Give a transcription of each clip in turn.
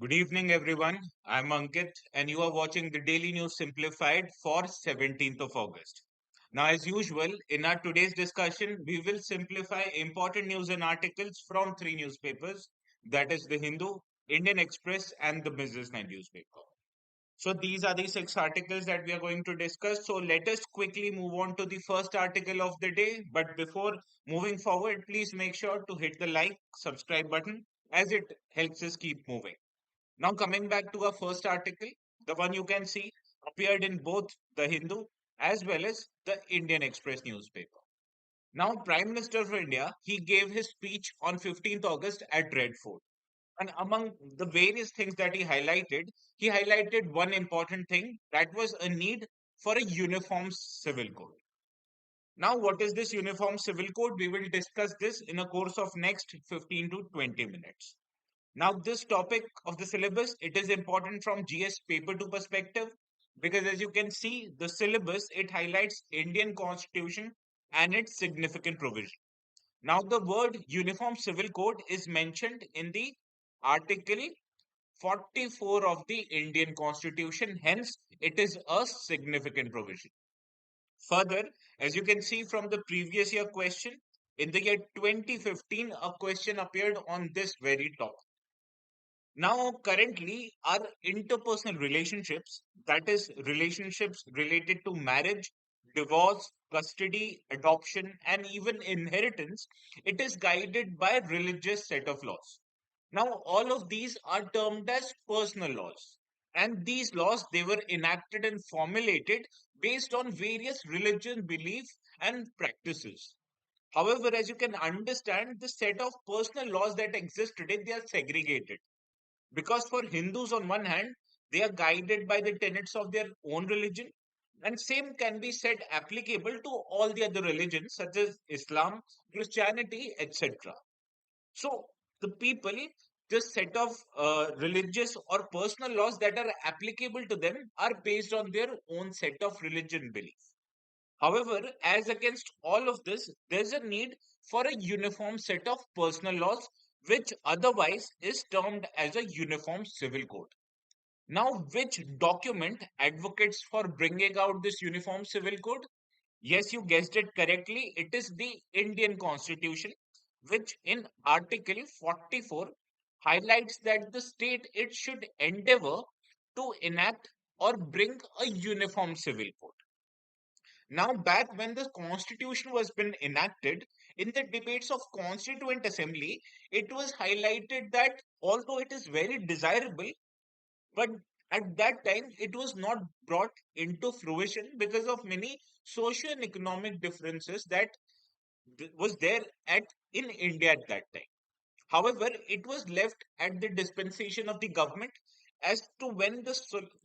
Good evening, everyone. I'm Ankit, and you are watching the Daily News Simplified for 17th of August. Now, as usual, in our today's discussion, we will simplify important news and articles from three newspapers that is, the Hindu, Indian Express, and the Business Night newspaper. So, these are the six articles that we are going to discuss. So, let us quickly move on to the first article of the day. But before moving forward, please make sure to hit the like, subscribe button as it helps us keep moving. Now, coming back to our first article, the one you can see appeared in both the Hindu as well as the Indian Express newspaper. Now, Prime Minister of India, he gave his speech on 15th August at Red Fort. And among the various things that he highlighted one important thing that was a need for a uniform civil code. Now, what is this uniform civil code? We will discuss this in a course of next 15 to 20 minutes. Now, this topic of the syllabus, it is important from GS paper 2 perspective because as you can see, the syllabus, it highlights Indian constitution and its significant provision. Now, the word uniform civil code is mentioned in the article 44 of the Indian constitution. Hence, it is a significant provision. Further, as you can see from the previous year question, in the year 2015, a question appeared on this very topic. Now, currently, our interpersonal relationships, that is, relationships related to marriage, divorce, custody, adoption, and even inheritance, it is guided by a religious set of laws. Now, all of these are termed as personal laws. And these laws, they were enacted and formulated based on various religion beliefs and practices. However, as you can understand, the set of personal laws that exist today, they are segregated because for Hindus, on one hand, they are guided by the tenets of their own religion, and same can be said applicable to all the other religions such as Islam, Christianity, etc. So, the people, this set of religious or personal laws that are applicable to them are based on their own set of religion belief. However, as against all of this, there's a need for a uniform set of personal laws, which otherwise is termed as a uniform civil code. Now, which document advocates for bringing out this uniform civil code? Yes, you guessed it correctly. It is the Indian Constitution, which in Article 44 highlights that the state it should endeavor to enact or bring a uniform civil code. Now, back when the constitution was been enacted, in the debates of Constituent Assembly, it was highlighted that although it is very desirable, but at that time it was not brought into fruition because of many socio and economic differences that was there at in India at that time. However, it was left at the dispensation of the government as to when the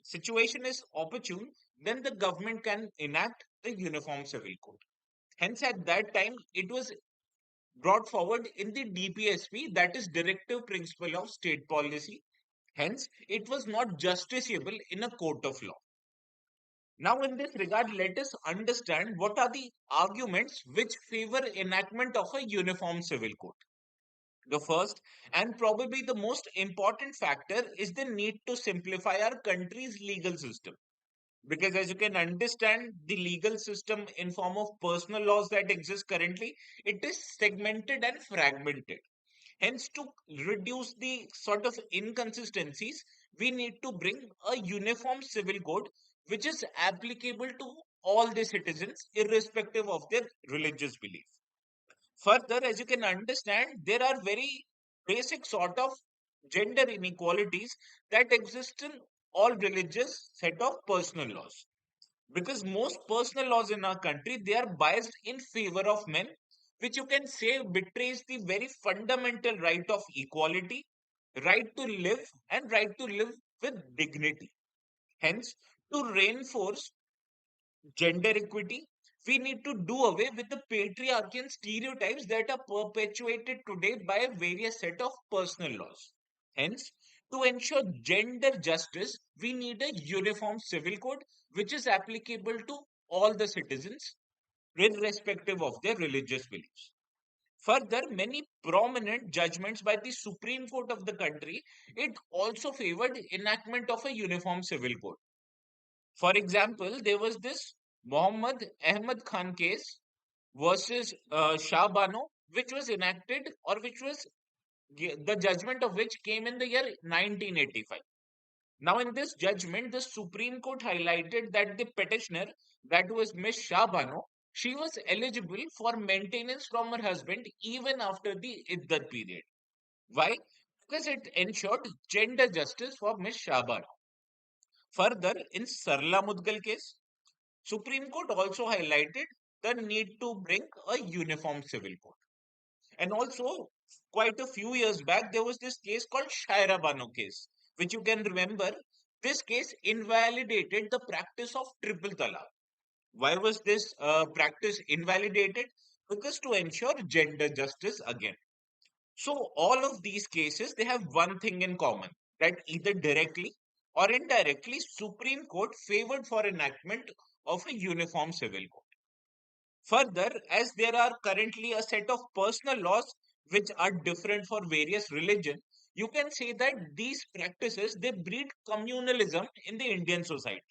situation is opportune, then the government can enact the Uniform Civil Code. Hence, at that time, it was brought forward in the DPSP, that is Directive Principle of State Policy. Hence, it was not justiciable in a court of law. Now, in this regard, let us understand what are the arguments which favor enactment of a uniform civil code. The first and probably the most important factor is the need to simplify our country's legal system. Because as you can understand, the legal system in form of personal laws that exist currently, it is segmented and fragmented. Hence, to reduce the sort of inconsistencies, we need to bring a uniform civil code which is applicable to all the citizens, irrespective of their religious belief. Further, as you can understand, there are very basic sort of gender inequalities that exist in all religious set of personal laws. Because most personal laws in our country, they are biased in favor of men, which you can say betrays the very fundamental right of equality, right to live, and right to live with dignity. Hence, to reinforce gender equity, we need to do away with the patriarchy and stereotypes that are perpetuated today by various set of personal laws. Hence, to ensure gender justice, we need a uniform civil code which is applicable to all the citizens, irrespective of their religious beliefs. Further, many prominent judgments by the Supreme Court of the country, it also favored enactment of a uniform civil code. For example, there was this Muhammad Ahmad Khan case versus Shah Bano, which was enacted or which was the judgment of which came in the year 1985. Now, in this judgment, the Supreme Court highlighted that the petitioner, that was Miss Shah Bano, she was eligible for maintenance from her husband even after the Iddat period. Why? Because it ensured gender justice for Miss Shah Bano. Further, in Sarla Mudgal case, Supreme Court also highlighted the need to bring a uniform civil code. And also, quite a few years back, there was this case called Shaira Bano case, which you can remember. This case invalidated the practice of triple talaq. Why was this practice invalidated? Because to ensure gender justice again. So all of these cases, they have one thing in common, that either directly or indirectly, Supreme Court favored for enactment of a uniform civil code. Further, as there are currently a set of personal laws which are different for various religions, you can say that these practices, they breed communalism in the Indian society.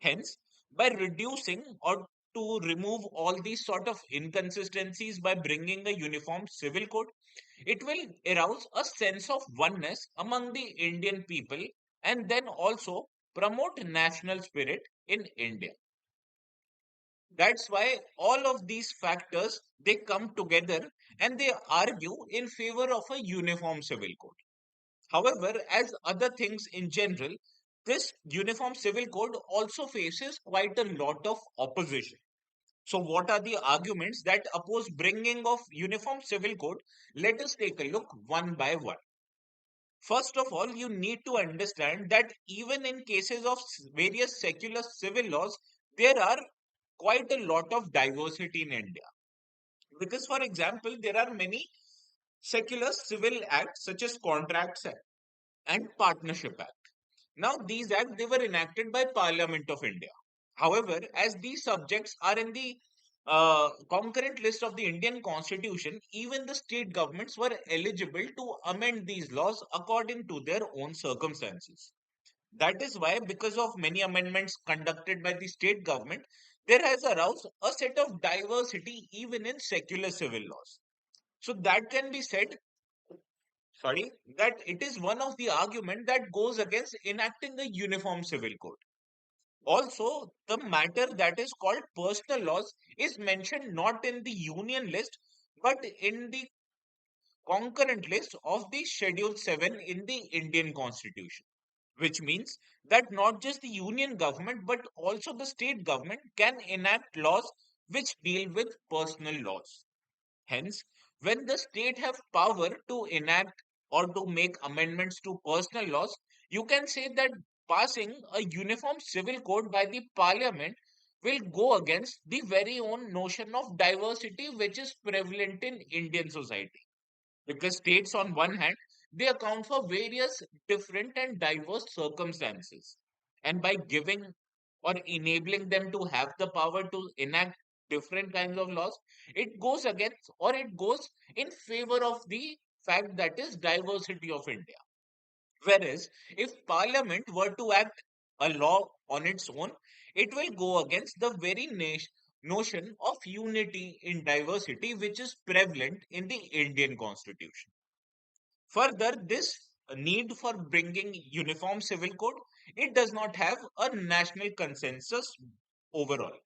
Hence, by reducing or to remove all these sort of inconsistencies by bringing a uniform civil code, it will arouse a sense of oneness among the Indian people and then also promote national spirit in India. That's why all of these factors, they come together and they argue in favor of a uniform civil code. However, as other things in general, this uniform civil code also faces quite a lot of opposition. So what are the arguments that oppose bringing of uniform civil code? Let us take a look one by one. First of all, you need to understand that even in cases of various secular civil laws, there are quite a lot of diversity in India. Because, for example, there are many secular civil acts such as Contracts Act and Partnership Act. Now, these acts, they were enacted by Parliament of India. However, as these subjects are in the concurrent list of the Indian Constitution, even the state governments were eligible to amend these laws according to their own circumstances. That is why, because of many amendments conducted by the state government, there has aroused a set of diversity even in secular civil laws. So that can be said, sorry, that it is one of the argument that goes against enacting a uniform civil code. Also, the matter that is called personal laws is mentioned not in the union list but in the concurrent list of the Schedule 7 in the Indian Constitution, which means that not just the union government but also the state government can enact laws which deal with personal laws. Hence, when the state have power to enact or to make amendments to personal laws, you can say that passing a uniform civil code by the parliament will go against the very own notion of diversity which is prevalent in Indian society. Because states, on one hand, they account for various different and diverse circumstances. And by giving or enabling them to have the power to enact different kinds of laws, it goes against or it goes in favor of the fact that is diversity of India. Whereas if Parliament were to act a law on its own, it will go against the very notion of unity in diversity which is prevalent in the Indian Constitution. Further, this need for bringing uniform civil code, it does not have a national consensus overall.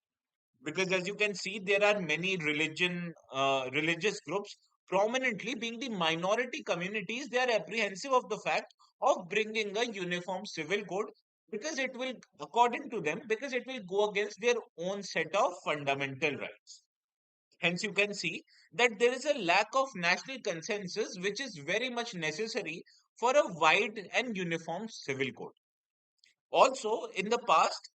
Because as you can see, there are many religious groups, prominently being the minority communities, they are apprehensive of the fact of bringing a uniform civil code because it will, according to them, because it will go against their own set of fundamental rights. Hence, you can see that there is a lack of national consensus, which is very much necessary for a wide and uniform civil code. Also, in the past,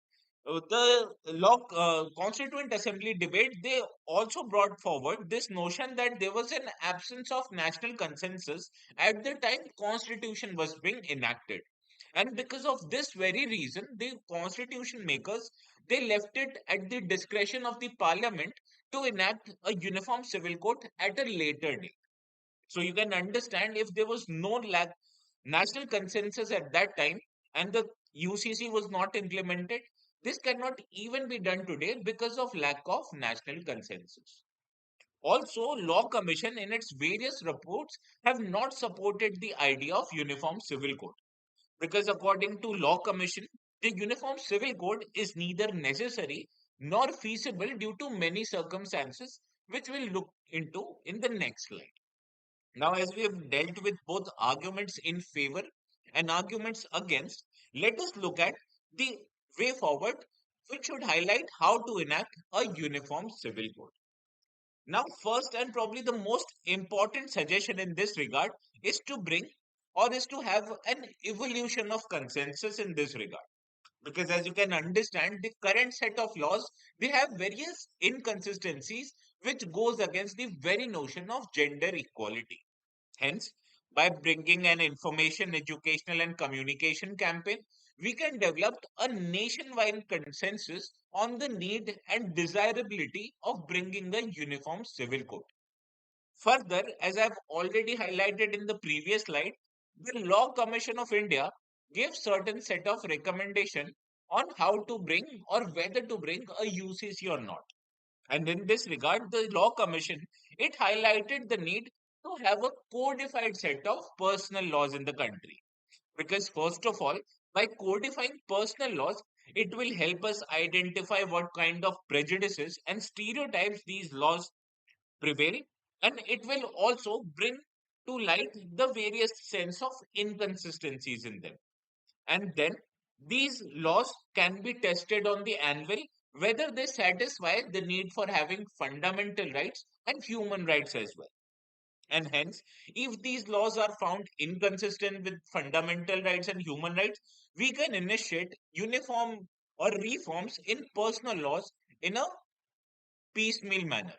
the Constituent Assembly debate, they also brought forward this notion that there was an absence of national consensus at the time Constitution was being enacted. And because of this very reason, the constitution makers, they left it at the discretion of the parliament to enact a uniform civil code at a later date. So you can understand, if there was no national consensus at that time and the UCC was not implemented, this cannot even be done today because of lack of national consensus. Also, Law Commission in its various reports have not supported the idea of uniform civil code, because according to Law Commission, the uniform civil code is neither necessary nor feasible due to many circumstances, which we'll look into in the next slide. Now, as we have dealt with both arguments in favor and arguments against, let us look at the way forward, which should highlight how to enact a uniform civil code. Now, first and probably the most important suggestion in this regard is to bring or is to have an evolution of consensus in this regard. Because as you can understand, the current set of laws, they have various inconsistencies which goes against the very notion of gender equality. Hence, by bringing an information, educational, and communication campaign, we can develop a nationwide consensus on the need and desirability of bringing a uniform civil code. Further, as I've already highlighted in the previous slide, the Law Commission of India gives certain set of recommendation on how to bring or whether to bring a UCC or not. And in this regard, the Law Commission, it highlighted the need to have a codified set of personal laws in the country. Because first of all, by codifying personal laws, it will help us identify what kind of prejudices and stereotypes these laws prevail, and it will also bring to light the various sense of inconsistencies in them. And then these laws can be tested on the anvil whether they satisfy the need for having fundamental rights and human rights as well. And hence, if these laws are found inconsistent with fundamental rights and human rights, we can initiate uniform or reforms in personal laws in a piecemeal manner.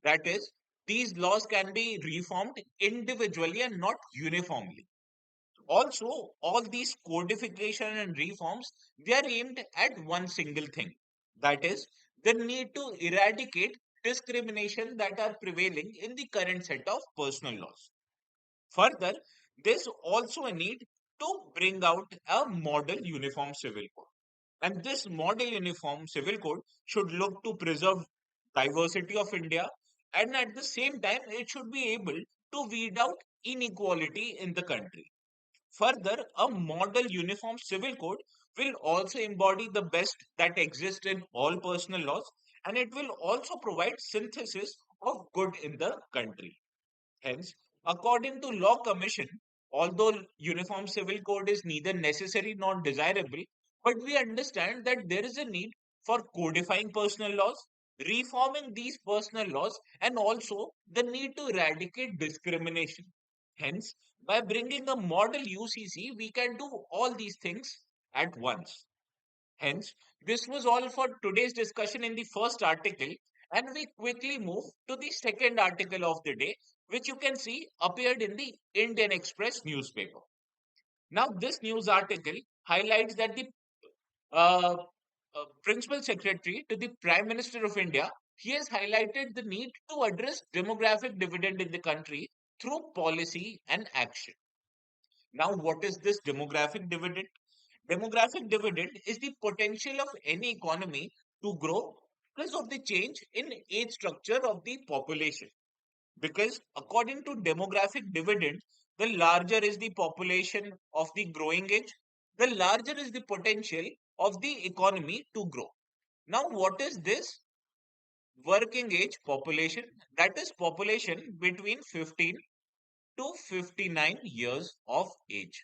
That is, these laws can be reformed individually and not uniformly. Also, all these codification and reforms, they are aimed at one single thing. That is, the need to eradicate discrimination that are prevailing in the current set of personal laws. Further, there's also a need to bring out a model uniform civil code. And this model uniform civil code should look to preserve diversity of India, and at the same time, it should be able to weed out inequality in the country. Further, a model uniform civil code will also embody the best that exists in all personal laws, and it will also provide synthesis of good in the country. Hence, according to Law Commission, although uniform civil code is neither necessary nor desirable, but we understand that there is a need for codifying personal laws, reforming these personal laws, and also the need to eradicate discrimination. Hence, by bringing a model UCC, we can do all these things at once. Hence, this was all for today's discussion in the first article, and we quickly move to the second article of the day, which you can see appeared in the Indian Express newspaper. Now, this news article highlights that the uh, Principal Secretary to the Prime Minister of India, he has highlighted the need to address demographic dividend in the country through policy and action. Now, what is this demographic dividend? Demographic dividend is the potential of any economy to grow because of the change in age structure of the population. Because according to demographic dividend, the larger is the population of the growing age, the larger is the potential of the economy to grow. Now, what is this working age population? That is population between 15 to 59 years of age.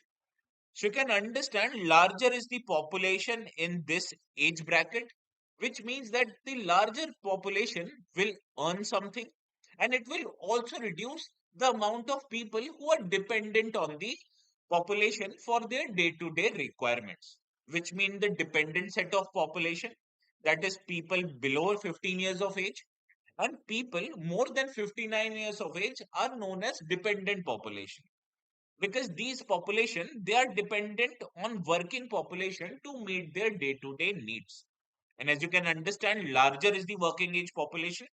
So you can understand, larger is the population in this age bracket, which means that the larger population will earn something, and it will also reduce the amount of people who are dependent on the population for their day-to-day requirements, which mean the dependent set of population, that is people below 15 years of age, and people more than 59 years of age are known as dependent population, because these population, they are dependent on working population to meet their day-to-day needs. And as you can understand, larger is the working age population,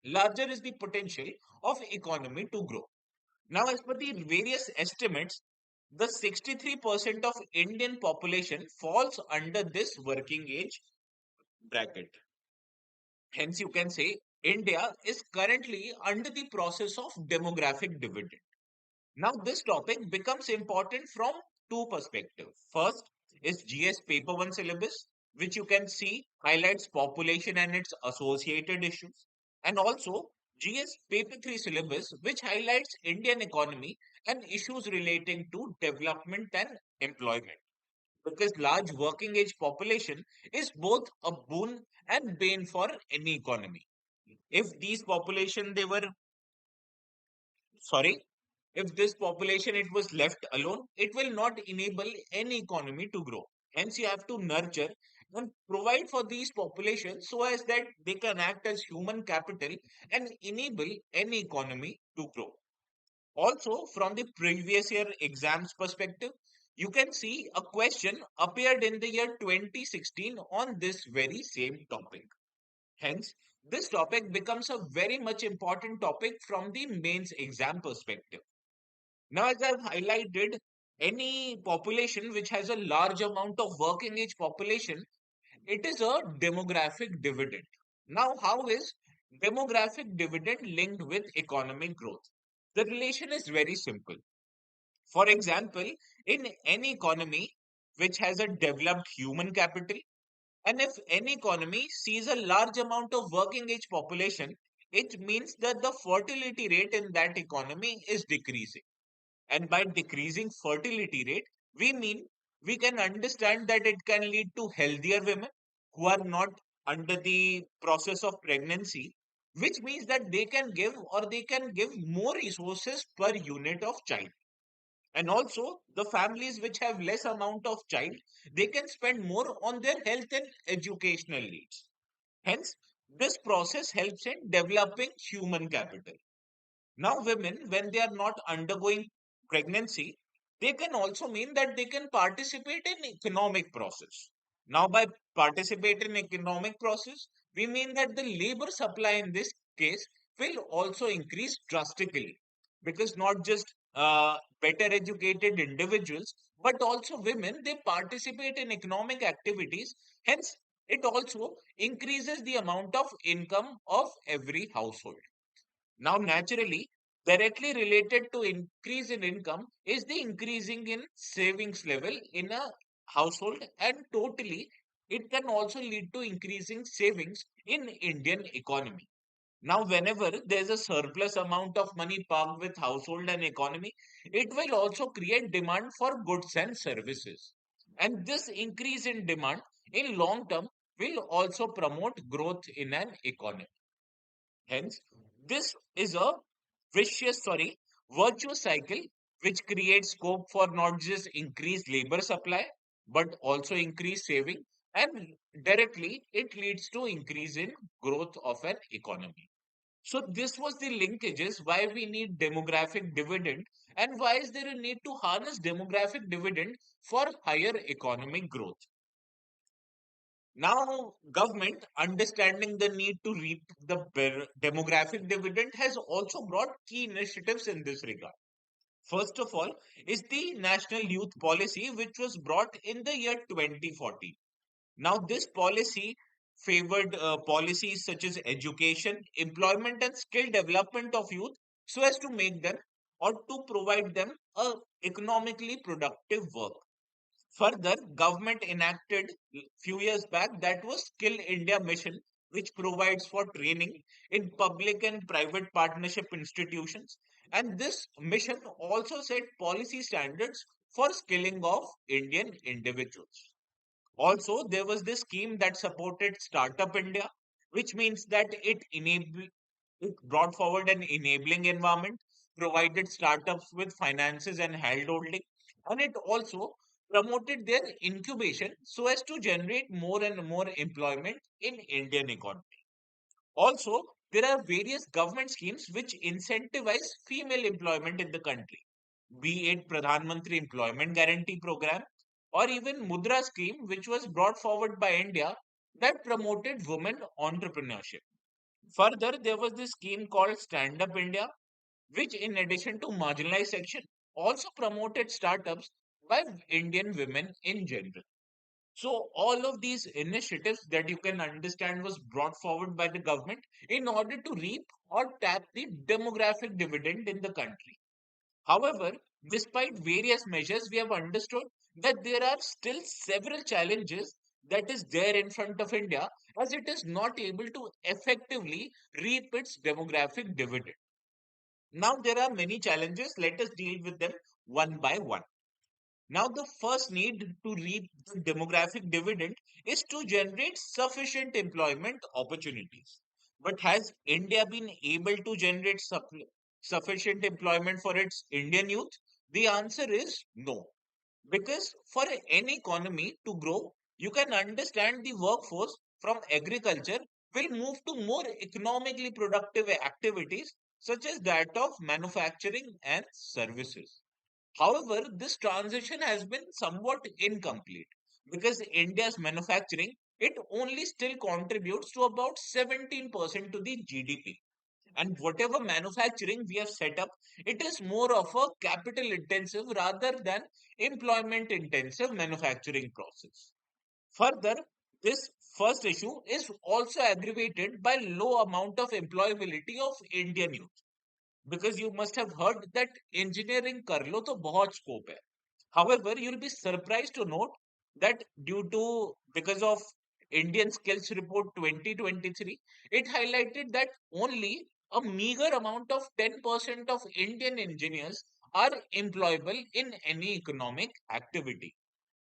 larger is the potential of economy to grow. Now, as per the various estimates, the 63% of Indian population falls under this working age bracket. Hence, you can say India is currently under the process of demographic dividend. Now, this topic becomes important from two perspectives. First is GS Paper 1 syllabus, which you can see highlights population and its associated issues. And also GS Paper 3 syllabus, which highlights Indian economy and issues relating to development and employment. Because large working age population is both a boon and bane for any economy. If these population they were sorry if this population it was left alone, it will not enable any economy to grow. Hence you have to nurture and provide for these populations so as that they can act as human capital and enable any economy to grow. Also from the previous year exams perspective, you can see a question appeared in the year 2016 on this very same topic. Hence, this topic becomes a very much important topic from the mains exam perspective. Now, as I've highlighted, any population which has a large amount of working age population, it is a demographic dividend. Now, how is demographic dividend linked with economic growth? The relation is very simple. For example, in any economy which has a developed human capital, and if any economy sees a large amount of working age population, it means that the fertility rate in that economy is decreasing. And by decreasing fertility rate, we mean we can understand that it can lead to healthier women who are not under the process of pregnancy, which means that they can give more resources per unit of child. And also the families which have less amount of child, they can spend more on their health and educational needs. Hence, this process helps in developing human capital. Now, women, when they are not undergoing pregnancy, they can also mean that they can participate in economic process. Now, by participate in economic process, we mean that the labor supply in this case will also increase drastically, because not just better educated individuals, but also women, they participate in economic activities. Hence, it also increases the amount of income of every household. Now, naturally, directly related to increase in income is the increasing in savings level in a household, and totally it can also lead to increasing savings in Indian economy. Now, whenever there's a surplus amount of money parked with household and economy, it will also create demand for goods and services. And this increase in demand in long term will also promote growth in an economy. Hence, this is a virtuous cycle which creates scope for not just increased labor supply, but also increased saving, and directly it leads to increase in growth of an economy. So this was the linkages why we need demographic dividend and why is there a need to harness demographic dividend for higher economic growth. Now, government understanding the need to reap the demographic dividend has also brought key initiatives in this regard. First of all is the National Youth Policy, which was brought in the year 2014. Now, this policy favored policies such as education, employment, and skill development of youth so as to make them or to provide them a economically productive work. Further, government enacted few years back that was Skill India Mission, which provides for training in public and private partnership institutions. And this mission also set policy standards for skilling of Indian individuals. Also, there was this scheme that supported Startup India, which means that it brought forward an enabling environment, provided startups with finances and handholding, and it also promoted their incubation so as to generate more and more employment in Indian economy. Also, there are various government schemes which incentivize female employment in the country, be it Pradhan Mantri Employment Guarantee Program or even Mudra scheme, which was brought forward by India that promoted women entrepreneurship. Further, there was this scheme called Stand Up India, which, in addition to marginalized section, also promoted startups by Indian women in general. So all of these initiatives that you can understand was brought forward by the government in order to reap or tap the demographic dividend in the country. However, despite various measures, we have understood that there are still several challenges that is there in front of India, as it is not able to effectively reap its demographic dividend. Now there are many challenges. Let us deal with them one by one. Now, the first need to reap the demographic dividend is to generate sufficient employment opportunities. But has India been able to generate sufficient employment for its Indian youth? The answer is no. Because for any economy to grow, you can understand the workforce from agriculture will move to more economically productive activities such as that of manufacturing and services. However, this transition has been somewhat incomplete because India's manufacturing it only still contributes to about 17% to the GDP. And whatever manufacturing we have set up, it is more of a capital intensive rather than employment intensive manufacturing process. Further, this first issue is also aggravated by low amount of employability of Indian youth because you must have heard that engineering कर लो तो बहुत scope है. However, you'll be surprised to note that because of Indian Skills Report 2023, it highlighted that only a meager amount of 10% of Indian engineers are employable in any economic activity.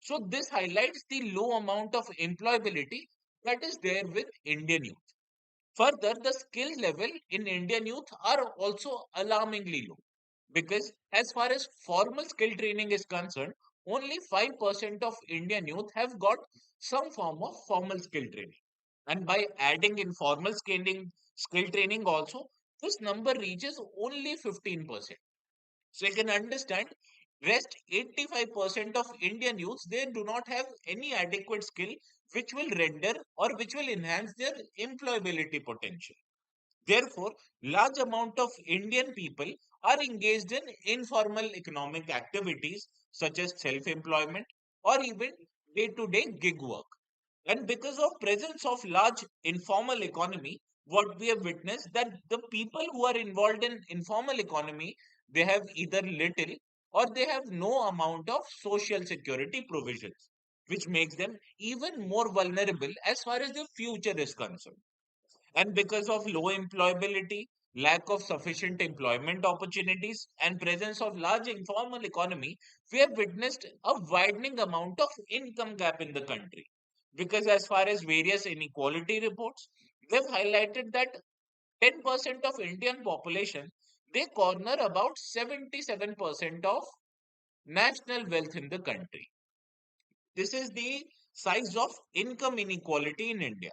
So this highlights the low amount of employability that is there with Indian youth. Further, the skill level in Indian youth are also alarmingly low because, as far as formal skill training is concerned, only 5% of Indian youth have got some form of formal skill training. And by adding informal skill training also, this number reaches only 15%. So you can understand, rest 85% of Indian youths, they do not have any adequate skill which will render or which will enhance their employability potential. Therefore, large amount of Indian people are engaged in informal economic activities such as self-employment or even day-to-day gig work. And because of presence of large informal economy, what we have witnessed that the people who are involved in informal economy, they have either little or they have no amount of social security provisions, which makes them even more vulnerable as far as their future is concerned. And because of low employability, lack of sufficient employment opportunities, and presence of large informal economy, we have witnessed a widening amount of income gap in the country. Because as far as various inequality reports, they've highlighted that 10% of Indian population, they corner about 77% of national wealth in the country. This is the size of income inequality in India.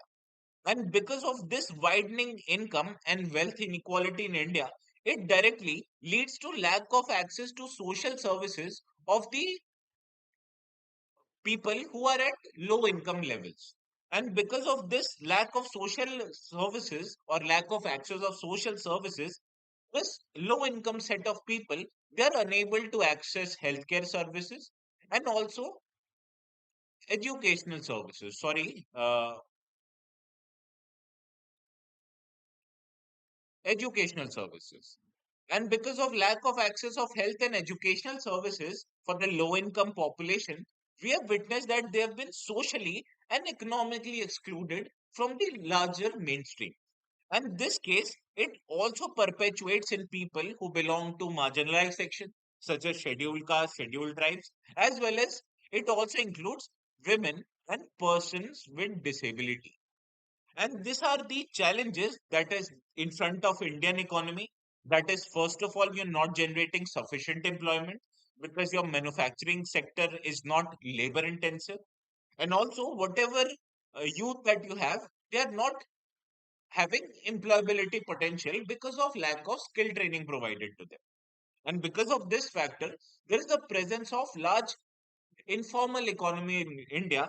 And because of this widening income and wealth inequality in India, it directly leads to lack of access to social services of the people who are at low income levels. And because of this lack of social services or lack of access of social services, this low income set of people, they are unable to access healthcare services and also educational services. Educational services. And because of lack of access of health and educational services for the low income population, we have witnessed that they have been socially and economically excluded from the larger mainstream. And this case, it also perpetuates in people who belong to marginalized sections such as scheduled castes, scheduled tribes, as well as it also includes women and persons with disability. And these are the challenges that is in front of Indian economy. That is, first of all, you're not generating sufficient employment because your manufacturing sector is not labor intensive. And also, whatever youth that you have, they are not having employability potential because of lack of skill training provided to them. And because of this factor, there is the presence of large informal economy in India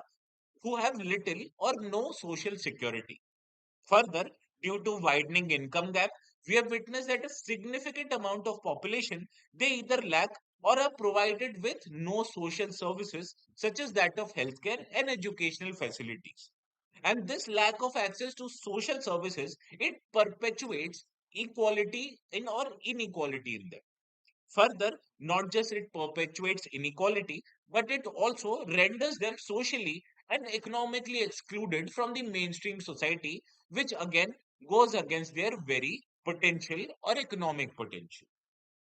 who have little or no social security. Further, due to widening income gap, we have witnessed that a significant amount of population, they either lack or are provided with no social services such as that of healthcare and educational facilities. And this lack of access to social services, it perpetuates equality in or inequality in them. Further, not just it perpetuates inequality, but it also renders them socially and economically excluded from the mainstream society, which again goes against their very potential or economic potential.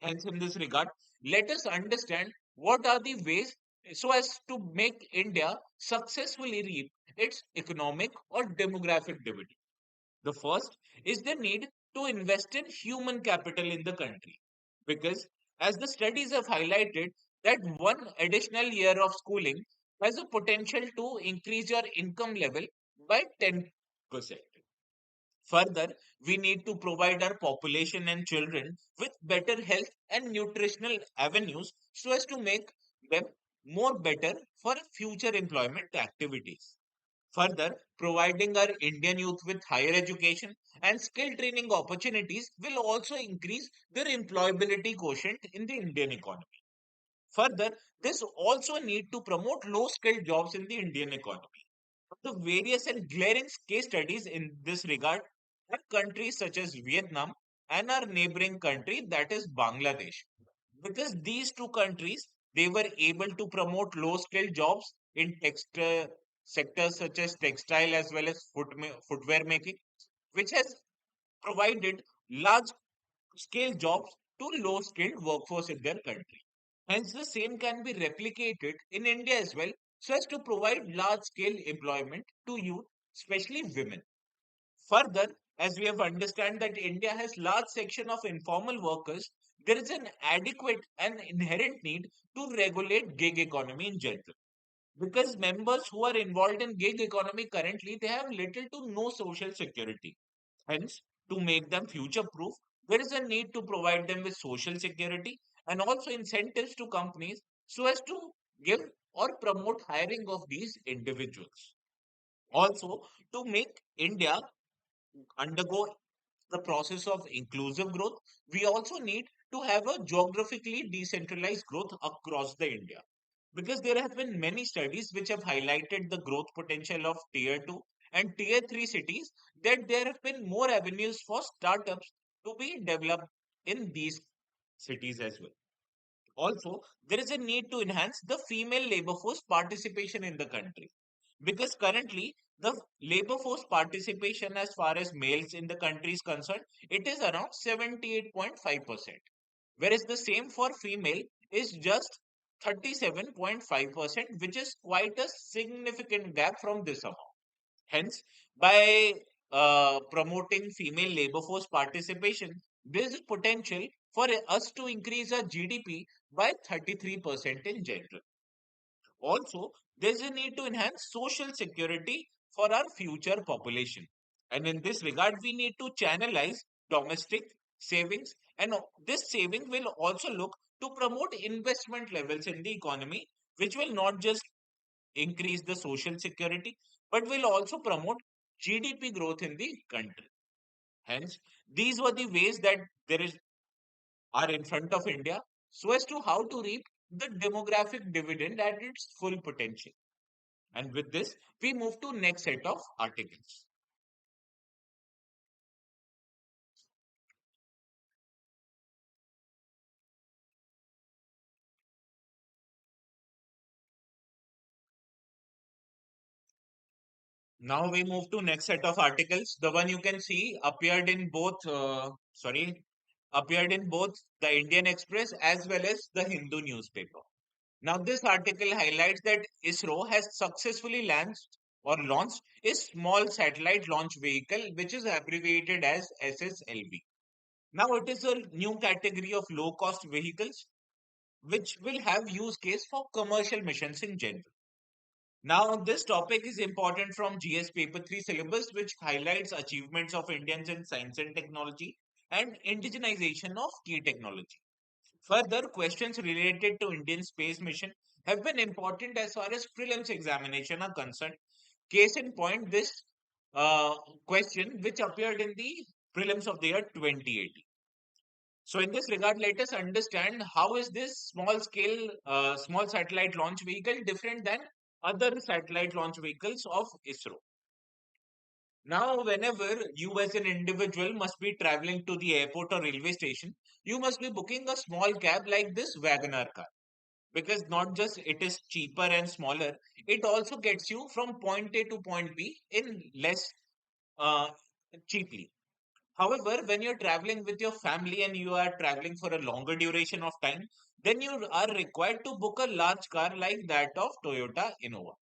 Hence, in this regard, let us understand what are the ways so as to make India successfully reap its economic or demographic dividend. The first is the need to invest in human capital in the country. Because as the studies have highlighted, that one additional year of schooling has a potential to increase your income level by 10%. Further, we need to provide our population and children with better health and nutritional avenues so as to make them more better for future employment activities. Further, providing our Indian youth with higher education and skill training opportunities will also increase their employability quotient in the Indian economy. Further, this also need to promote low skilled jobs in the Indian economy. The various and glaring case studies in this regard are countries such as Vietnam and our neighboring country that is Bangladesh. Because these two countries, they were able to promote low skilled jobs in textile sectors such as textile as well as footwear making, which has provided large scale jobs to low skilled workforce in their country. Hence, the same can be replicated in India as well, so as to provide large scale employment to youth, especially women. Further, as we have understand that India has large section of informal workers, there is an adequate and inherent need to regulate gig economy in general. Because members who are involved in gig economy currently, they have little to no social security. Hence, to make them future proof, there is a need to provide them with social security and also incentives to companies so as to give or promote hiring of these individuals. Also, to make India undergo the process of inclusive growth, we also need to have a geographically decentralized growth across the India. Because there have been many studies which have highlighted the growth potential of tier 2 and tier 3 cities, that there have been more avenues for startups to be developed in these cities as well. Also, there is a need to enhance the female labor force participation in the country. Because currently, the labor force participation as far as males in the country is concerned, it is around 78.5%. Whereas the same for female is just 37.5%, which is quite a significant gap from this amount. Hence, by promoting female labor force participation, there is a potential for us to increase our GDP by 33% in general. Also, there's a need to enhance social security for our future population. And in this regard, we need to channelize domestic savings, and this saving will also look to promote investment levels in the economy, which will not just increase the social security, but will also promote GDP growth in the country. Hence, these were the ways that there is are in front of India so as to how to reap the demographic dividend at its full potential. And with this, we move to next set of articles. Now we move to next set of articles. The one you can see appeared in both the Indian Express as well as the Hindu newspaper. Now this article highlights that ISRO has successfully launched a small satellite launch vehicle, which is abbreviated as SSLV. Now it is a new category of low cost vehicles which will have use case for commercial missions in general. Now, this topic is important from GS Paper 3 syllabus, which highlights achievements of Indians in science and technology and indigenization of key technology. Further, questions related to Indian space mission have been important as far as prelims examination are concerned. Case in point, this uh, question which appeared in the prelims of the year 2018. So in this regard, let us understand how is this small satellite launch vehicle different than other satellite launch vehicles of ISRO. Now, whenever you as an individual must be traveling to the airport or railway station, you must be booking a small cab like this Wagoner car, because not just it is cheaper and smaller, it also gets you from point A to point B in less uh, cheaply. However, when you're traveling with your family and you are traveling for a longer duration of time, then you are required to book a large car like that of Toyota Innova.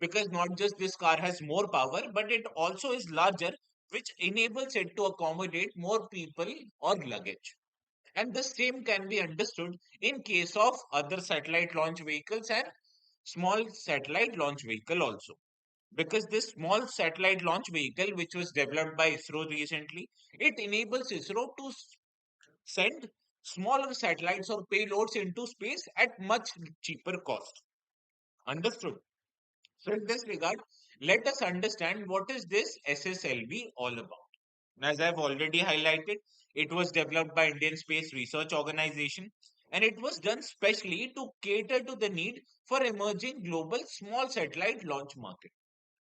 Because not just this car has more power, but it also is larger, which enables it to accommodate more people or luggage. And the same can be understood in case of other satellite launch vehicles and small satellite launch vehicle also. Because this small satellite launch vehicle, which was developed by ISRO recently, it enables ISRO to send smaller satellites or payloads into space at much cheaper cost. Understood? So in this regard, let us understand what is this SSLV all about. As I've already highlighted, it was developed by Indian Space Research Organization, and it was done specially to cater to the need for emerging global small satellite launch market.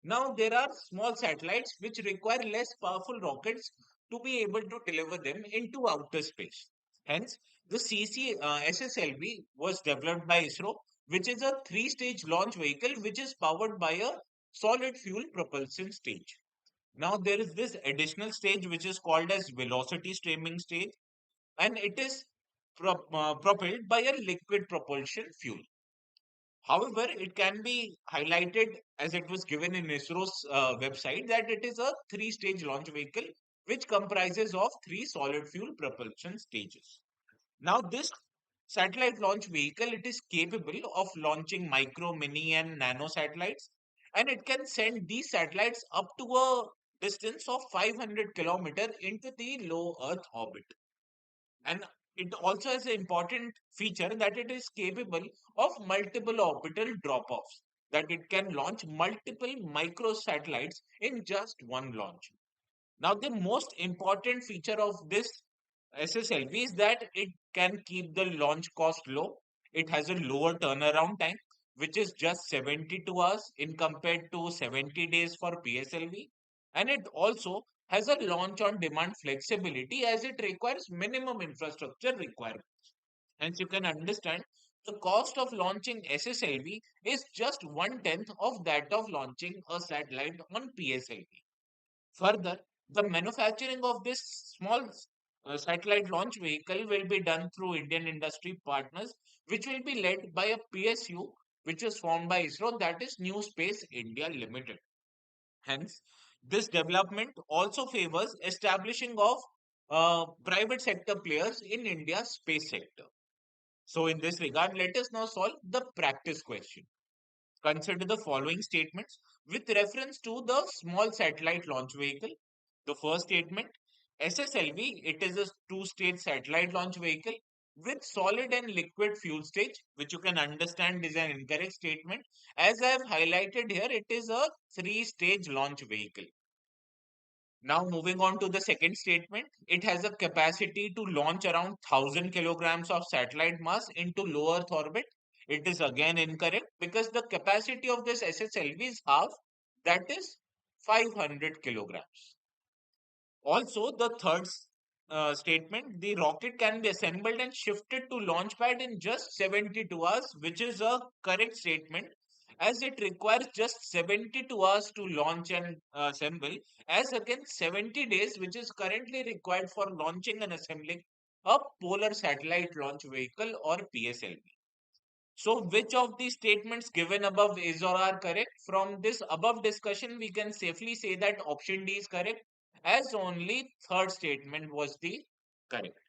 Now, there are small satellites which require less powerful rockets to be able to deliver them into outer space. Hence, the SSLV was developed by ISRO, which is a three-stage launch vehicle which is powered by a solid fuel propulsion stage. Now, there is this additional stage which is called as velocity streaming stage, and it is propelled by a liquid propulsion fuel. However, it can be highlighted as it was given in ISRO's website that it is a three-stage launch vehicle which comprises of three solid fuel propulsion stages. Now, this satellite launch vehicle, it is capable of launching micro, mini, and nano satellites, and it can send these satellites up to a distance of 500 kilometers into the low Earth orbit. And it also has an important feature that it is capable of multiple orbital drop-offs, that it can launch multiple micro satellites in just one launch. Now, the most important feature of this SSLV is that it can keep the launch cost low. It has a lower turnaround time, which is just 72 hours in compared to 70 days for PSLV. And it also has a launch on demand flexibility as it requires minimum infrastructure requirements. Hence, you can understand the cost of launching SSLV is just one tenth of that of launching a satellite on PSLV. Further, the manufacturing of this small satellite launch vehicle will be done through Indian industry partners, which will be led by a PSU, which is formed by ISRO, that is New Space India Limited. Hence, this development also favors establishing of private sector players in India's space sector. So, in this regard, let us now solve the practice question. Consider the following statements with reference to the small satellite launch vehicle. The first statement, SSLV, it is a two-stage satellite launch vehicle with solid and liquid fuel stage, which you can understand is an incorrect statement. As I have highlighted here, it is a three-stage launch vehicle. Now, moving on to the second statement, it has a capacity to launch around 1000 kilograms of satellite mass into low Earth orbit. It is again incorrect because the capacity of this SSLV is half, that is 500 kilograms. Also, the third statement, the rocket can be assembled and shifted to launch pad in just 72 hours, which is a correct statement as it requires just 72 hours to launch and assemble, as against 70 days, which is currently required for launching and assembling a polar satellite launch vehicle or PSLV. So, which of these statements given above is or are correct? From this above discussion, we can safely say that option D is correct, as only third statement was the correct.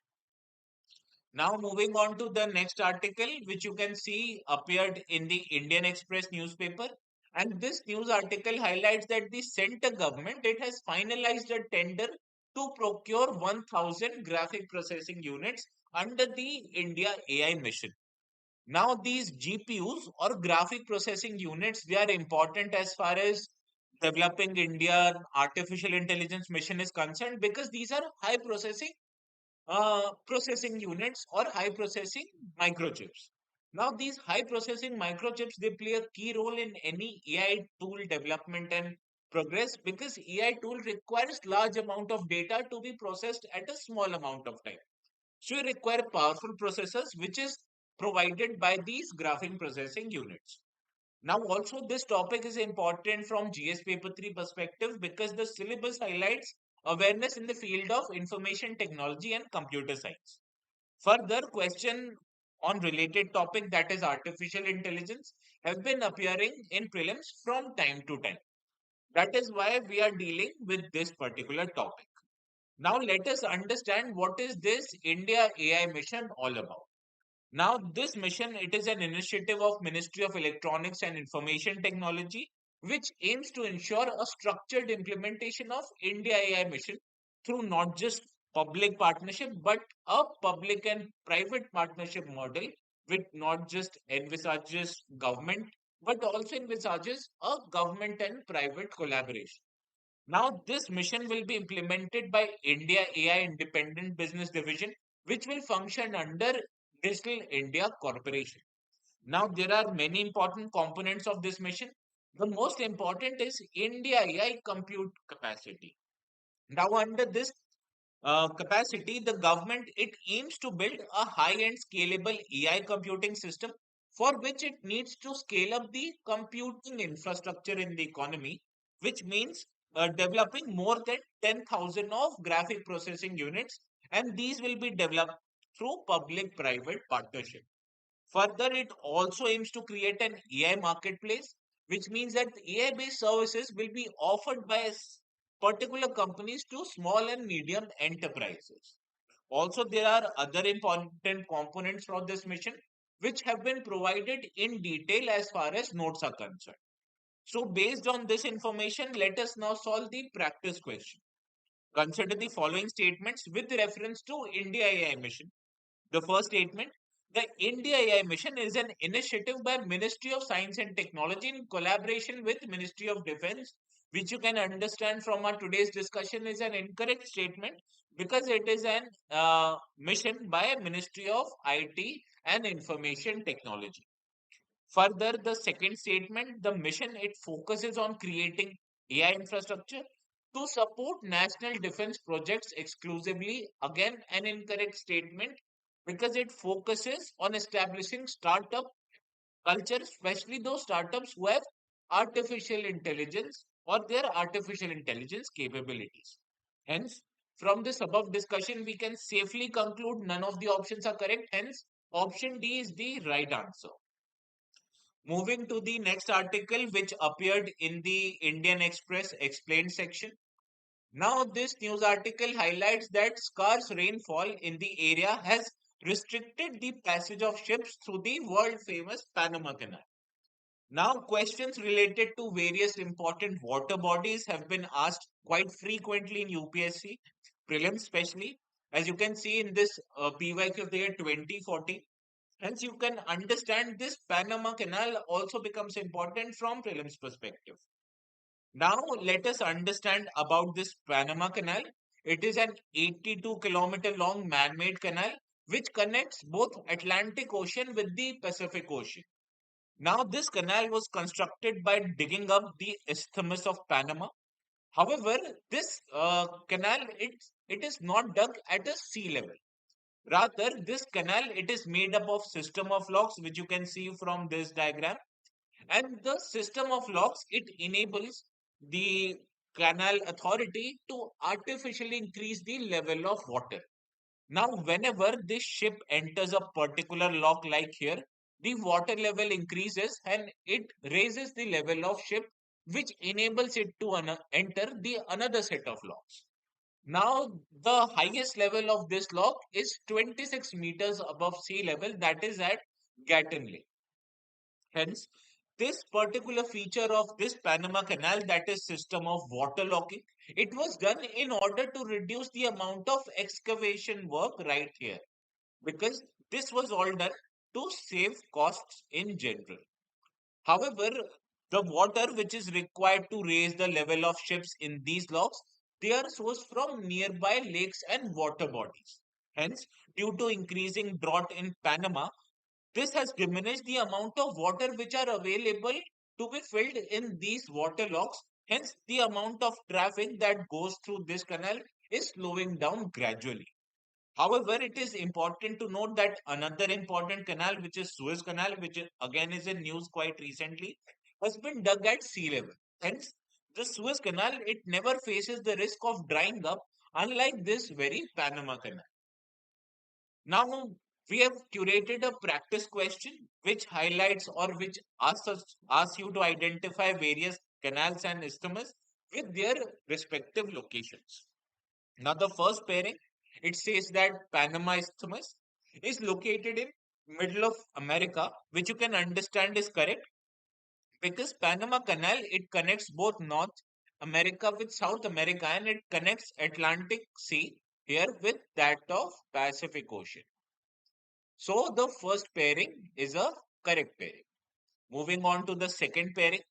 Now, moving on to the next article, which you can see appeared in the Indian Express newspaper. And this news article highlights that the center government, it has finalized a tender to procure 1000 graphic processing units under the India AI mission. Now, these GPUs or graphic processing units, they are important as far as developing India artificial intelligence mission is concerned, because these are high processing units or high processing microchips. Now, these high processing microchips, they play a key role in any AI tool development and progress, because AI tool requires large amount of data to be processed at a small amount of time. So you require powerful processors, which is provided by these graphing processing units. Now, also, this topic is important from GS Paper 3 perspective, because the syllabus highlights awareness in the field of information technology and computer science. Further, question on related topic, that is artificial intelligence, have been appearing in prelims from time to time. That is why we are dealing with this particular topic. Now, let us understand what is this India AI mission all about. Now, this mission, it is an initiative of Ministry of Electronics and Information Technology, which aims to ensure a structured implementation of India AI mission through not just public partnership, but a public and private partnership model, which not just envisages government, but also envisages a government and private collaboration. Now, this mission will be implemented by India AI Independent Business Division, which will function under Digital India Corporation. Now, there are many important components of this mission. The most important is India AI compute capacity. Now, under this capacity, the government, it aims to build a high-end scalable AI computing system, for which it needs to scale up the computing infrastructure in the economy, which means developing more than 10,000 of graphic processing units, and these will be developed through public-private partnership. Further, it also aims to create an AI marketplace, which means that AI-based services will be offered by particular companies to small and medium enterprises. Also, there are other important components for this mission, which have been provided in detail as far as notes are concerned. So, based on this information, let us now solve the practice question. Consider the following statements with reference to India AI mission. The first statement: the India AI mission is an initiative by Ministry of Science and Technology in collaboration with Ministry of Defense, which you can understand from our today's discussion is an incorrect statement, because it is an mission by Ministry of IT and Information Technology. Further, the second statement, the mission, it focuses on creating AI infrastructure to support national defense projects exclusively. Again, an incorrect statement, because it focuses on establishing startup culture, especially those startups who have artificial intelligence or their artificial intelligence capabilities. Hence, from this above discussion, we can safely conclude none of the options are correct. Hence, option D is the right answer. Moving to the next article, which appeared in the Indian Express explained section. Now, this news article highlights that scarce rainfall in the area has restricted the passage of ships through the world famous Panama Canal. Now, questions related to various important water bodies have been asked quite frequently in UPSC, prelims especially, as you can see in this PYQ of the year 2040. Hence, you can understand this Panama Canal also becomes important from prelims perspective. Now, let us understand about this Panama Canal. It is an 82-kilometer long man-made canal which connects both Atlantic Ocean with the Pacific Ocean. Now, this canal was constructed by digging up the Isthmus of Panama. However, this canal, it is not dug at a sea level. Rather, this canal, it is made up of system of locks, which you can see from this diagram. And the system of locks, it enables the canal authority to artificially increase the level of water. Now, whenever this ship enters a particular lock like here, the water level increases and it raises the level of ship, which enables it to enter the another set of locks. Now, the highest level of this lock is 26 meters above sea level, that is at Gatton Lake. Hence, this particular feature of this Panama Canal, that is system of water locking, it was done in order to reduce the amount of excavation work right here, because this was all done to save costs in general. However, The water which is required to raise the level of ships in these locks, they are sourced from nearby lakes and water bodies. Hence, due to increasing drought in Panama, this has diminished the amount of water which are available to be filled in these water locks. Hence, the amount of traffic that goes through this canal is slowing down gradually. However, it is important to note that another important canal, which is Suez Canal, which again is in news quite recently, has been dug at sea level. Hence, the Suez Canal, it never faces the risk of drying up, unlike this very Panama Canal. Now, we have curated a practice question which highlights or which asks you to identify various canals and isthmus with their respective locations. Now, the first pairing, it says that Panama Isthmus is located in middle of America, which you can understand is correct because Panama Canal, it connects both North America with South America and it connects Atlantic Sea here with that of Pacific Ocean. So the first pairing is a correct pairing. Moving on to the second pairing,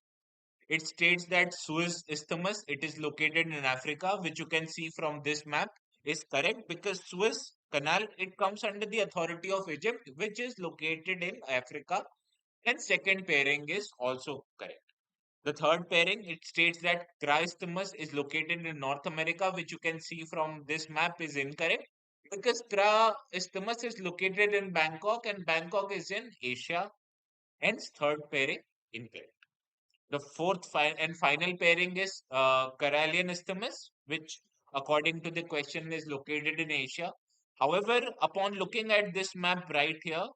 it states that Suez Isthmus, it is located in Africa, which you can see from this map is correct because Suez Canal, it comes under the authority of Egypt, which is located in Africa. And second pairing is also correct. The third pairing, it states that Kra Isthmus is located in North America, which you can see from this map is incorrect because Kra Isthmus is located in Bangkok and Bangkok is in Asia. Hence, third pairing incorrect. The fourth and final pairing is Karelian Isthmus, which according to the question is located in Asia. However, upon looking at this map right here,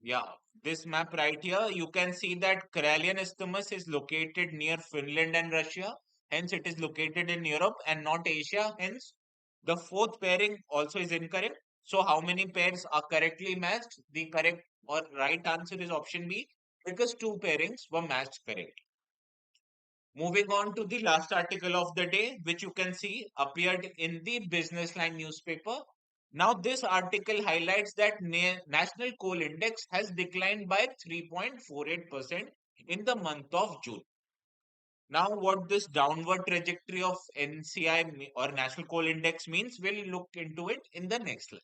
yeah, this map right here, you can see that Karelian Isthmus is located near Finland and Russia. Hence, it is located in Europe and not Asia. Hence, the fourth pairing also is incorrect. So, how many pairs are correctly matched? The correct or right answer is option B because two pairings were matched correctly. Moving on to the last article of the day, which you can see appeared in the Business Line newspaper. Now, this article highlights that National Coal Index has declined by 3.48% in the month of June. Now, what this downward trajectory of NCI or National Coal Index means, we'll look into it in the next slide.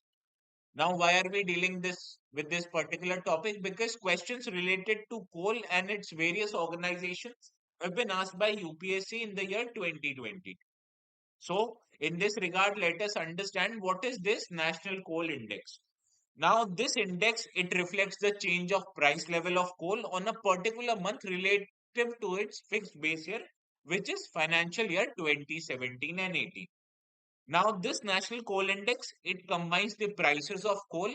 Now, why are we dealing this with this particular topic? Because questions related to coal and its various organizations have been asked by UPSC in the year 2020. So, in this regard, let us understand what is this National Coal Index. Now, this index, it reflects the change of price level of coal on a particular month relative to its fixed base year, which is financial year 2017 and 18. Now, this National Coal Index, it combines the prices of coal,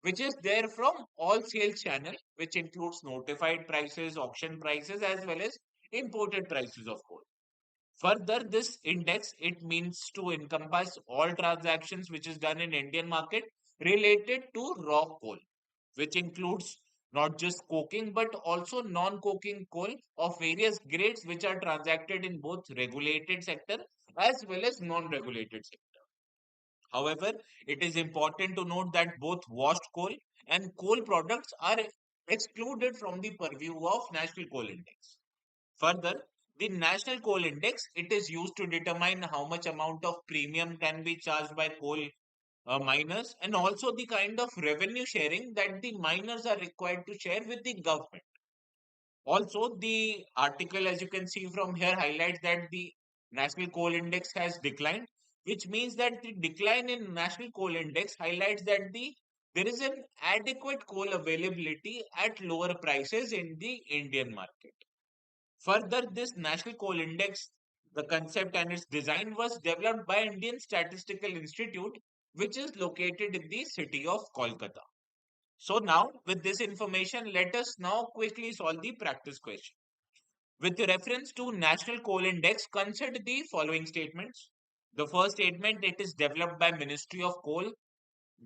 which is there from all sales channel, which includes notified prices, auction prices, as well as imported prices of coal. Further, this index, it means to encompass all transactions which is done in Indian market related to raw coal, which includes not just coking but also non-coking coal of various grades which are transacted in both regulated sector as well as non-regulated sector. However, it is important to note that both washed coal and coal products are excluded from the purview of National Coal Index. Further, the National Coal Index, it is used to determine how much amount of premium can be charged by coal miners and also the kind of revenue sharing that the miners are required to share with the government. Also, the article, as you can see from here, highlights that the National Coal Index has declined, which means that the decline in National Coal Index highlights that there is an adequate coal availability at lower prices in the Indian market. Further, this National Coal Index, the concept and its design was developed by Indian Statistical Institute, which is located in the city of Kolkata. So now, with this information, let us now quickly solve the practice question. With reference to National Coal Index, consider the following statements. The first statement, it is developed by Ministry of Coal,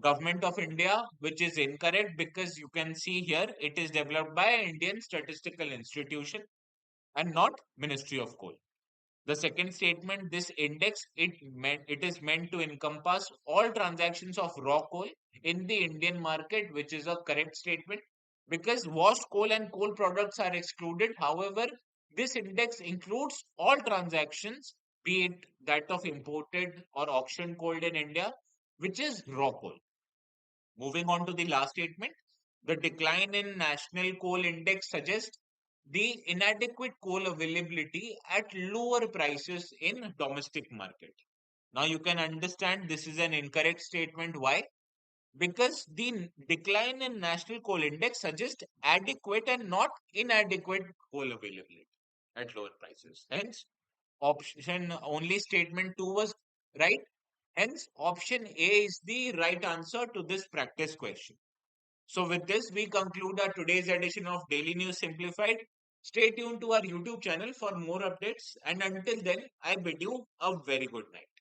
Government of India, which is incorrect because you can see here it is developed by Indian Statistical Institution and not Ministry of Coal. The second statement, this index, it is meant to encompass all transactions of raw coal in the Indian market, which is a correct statement. because washed coal and coal products are excluded. However, this index includes all transactions, be it that of imported or auction coal in India, which is raw coal. Moving on to the last statement, the decline in national coal index suggests the inadequate coal availability at lower prices in domestic market. Now you can understand this is an incorrect statement. Why? Because the decline in national coal index suggests adequate and not inadequate coal availability at lower prices. Hence, option only statement 2 was right. Hence, option A is the right answer to this practice question. So with this, we conclude our today's edition of Daily News Simplified. Stay tuned to our YouTube channel for more updates. And until then, I bid you a very good night.